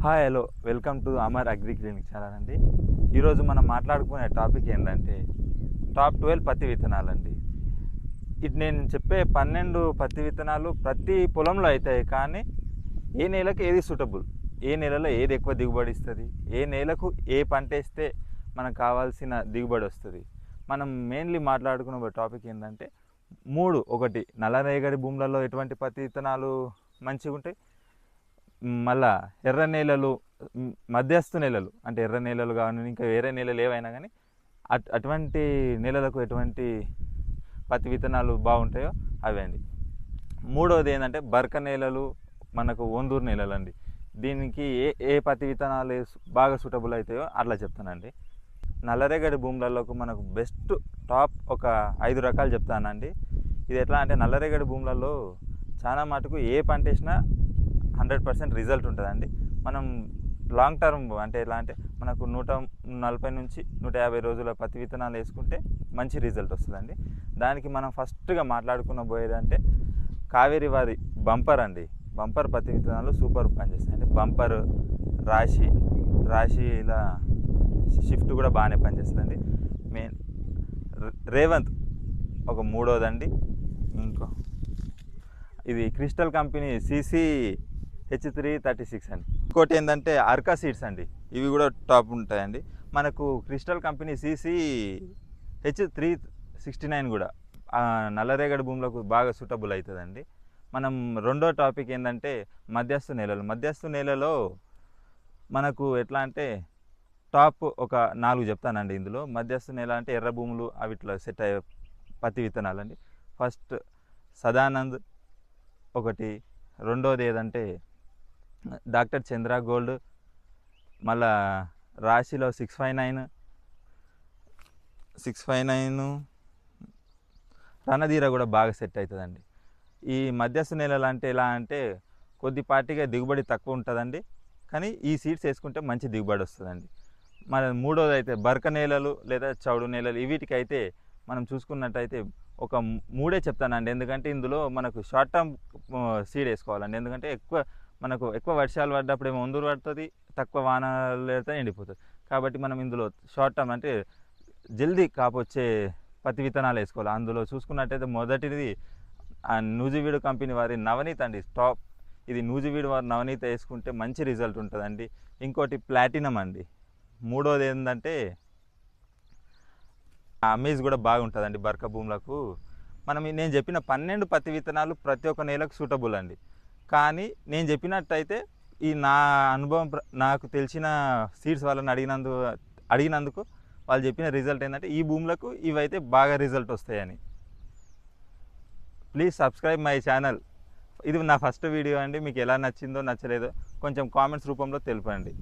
Hi hello welcome to Amar agri clinic channel అండి. ఈరోజు మనం మాట్లాడుకునే టాపిక్ ఏంటంటే టాప్ 12 పత్తి విత్తనాలు అండి. ఇది నేను చెప్పే 12 పత్తి విత్తనాలు ప్రతి పొలంలో అవుతాయి, కానీ ఏ నేలకు ఏది సూటబుల్, ఏ నేలలో ఏది ఎక్కువ దిగుబడి ఇస్తుంది, ఏ నేలకు ఏ పంట వేస్తే మనకు కావాల్సిన దిగుబడి వస్తుంది. మనం మెయిన్లీ మాట్లాడుకున్న టాపిక్ ఏంటంటే ఒకటి నల్లరేగడి భూములలో ఎటువంటి పత్తి విత్తనాలు మంచిగా ఉంటాయి, మళ్ళా ఎర్ర నేలలు, మధ్యస్థ నేలలు అంటే ఎర్ర నేలలు కానీ ఇంకా వేరే నేలలు ఏవైనా కానీ అటువంటి నేలలకు ఎటువంటి పత్తి విత్తనాలు బాగుంటాయో అవి అండి. మూడవది ఏంటంటే బరక నేలలు, మనకు ఒందూరు నేలలు అండి. దీనికి ఏ ఏ పత్తి విత్తనాలు బాగా సూటబుల్ అవుతాయో అట్లా చెప్తానండి. నల్లరేగడి భూములకు మనకు బెస్ట్ టాప్ ఒక 5 రకాలు చెప్తానండి. ఇది ఎట్లా అంటే నల్లరేగడి భూములలో చాలా మటుకు ఏ పంట వేసినా 100% రిజల్ట్ ఉంటుందండి. మనం లాంగ్ టర్మ్ అంటే ఎలా అంటే మనకు 140 నుంచి 150 రోజుల పత్తి విత్తనాలు వేసుకుంటే మంచి రిజల్ట్ వస్తుందండి. దానికి మనం ఫస్ట్గా మాట్లాడుకున్న పోయేదంటే కావేరి వారి బంపర్ అండి. బంపర్ పత్తి విత్తనాలు సూపర్ పనిచేస్తాయండి. బంపర్, రాశి ఇలా షిఫ్ట్ కూడా బాగానే పనిచేస్తుందండి. మెయిన్ రేవంత్ ఒక మూడోదండి. ఇది క్రిస్టల్ కంపెనీ CC-H336 అండి. ఇంకోటి ఏంటంటే అర్కా సీడ్స్ అండి, ఇవి కూడా టాప్ ఉంటాయండి. మనకు క్రిస్టల్ కంపెనీ CC-H369 కూడా నల్లరేగడి భూములకు బాగా సూటబుల్ అవుతుందండి. మనం రెండో టాపిక్ ఏంటంటే మధ్యస్థ నేలలో మనకు ఎట్లా అంటే టాప్ ఒక 4 చెప్తానండి. ఇందులో మధ్యస్థ నేల అంటే ఎర్ర భూములు అవిట్లో సెట్ అయ్యే పత్తి విత్తనాలు అండి. ఫస్ట్ సదానంద్ ఒకటి, రెండోది ఏదంటే డాక్టర్ చంద్ర గోల్డ్, మళ్ళా రాశిలో 659 రణధీర కూడా బాగా సెట్ అవుతుందండి. ఈ మధ్యస్థ నేలలు అంటే ఎలా అంటే కొద్దిపాటిగా దిగుబడి తక్కువ ఉంటుందండి, కానీ ఈ సీడ్స్ వేసుకుంటే మంచి దిగుబడి వస్తుందండి. మన మూడోది అయితే బరక నేలలు లేదా చౌడు నేలలు, వీటికైతే మనం చూసుకున్నట్టయితే ఒక 3 చెప్తానండి. ఎందుకంటే ఇందులో మనకు షార్ట్ టర్మ్ సీడ్ వేసుకోవాలండి. ఎందుకంటే మనకు ఎక్కువ వర్షాలు పడ్డప్పుడు ఏమో ఒందూరు పడుతుంది, తక్కువ వానలు పడితే ఎండిపోతుంది. కాబట్టి మనం ఇందులో షార్ట్ టర్మ్ అంటే జల్దీ కాపొచ్చే పత్తి విత్తనాలు వేసుకోవాలి. అందులో చూసుకున్నట్టయితే మొదటిది నూజివీడు కంపెనీ వారి నవనీత్ అండి, టాప్. ఇది నూజివీడు వారి నవనీత వేసుకుంటే మంచి రిజల్ట్ ఉంటుందండి. ఇంకోటి ప్లాటినం అండి. మూడోది ఏంటంటే అమేజ్ కూడా బాగుంటుందండి బరక భూములకు. నేను చెప్పిన 12 పత్తి విత్తనాలు ప్రతి ఒక్క నేలకు సూటబుల్ అండి. కానీ నేను చెప్పినట్టయితే ఈ నా అనుభవం నాకు తెలిసిన సీడ్స్ వాళ్ళని అడిగినందుకు వాళ్ళు చెప్పిన రిజల్ట్ ఏంటంటే ఈ భూములకు ఇవైతే బాగా రిజల్ట్ వస్తాయని. Please subscribe my channel. ఇది నా ఫస్ట్ వీడియో అండి. మీకు ఎలా నచ్చిందో నచ్చలేదో కొంచెం కామెంట్స్ రూపంలో తెలుపండి.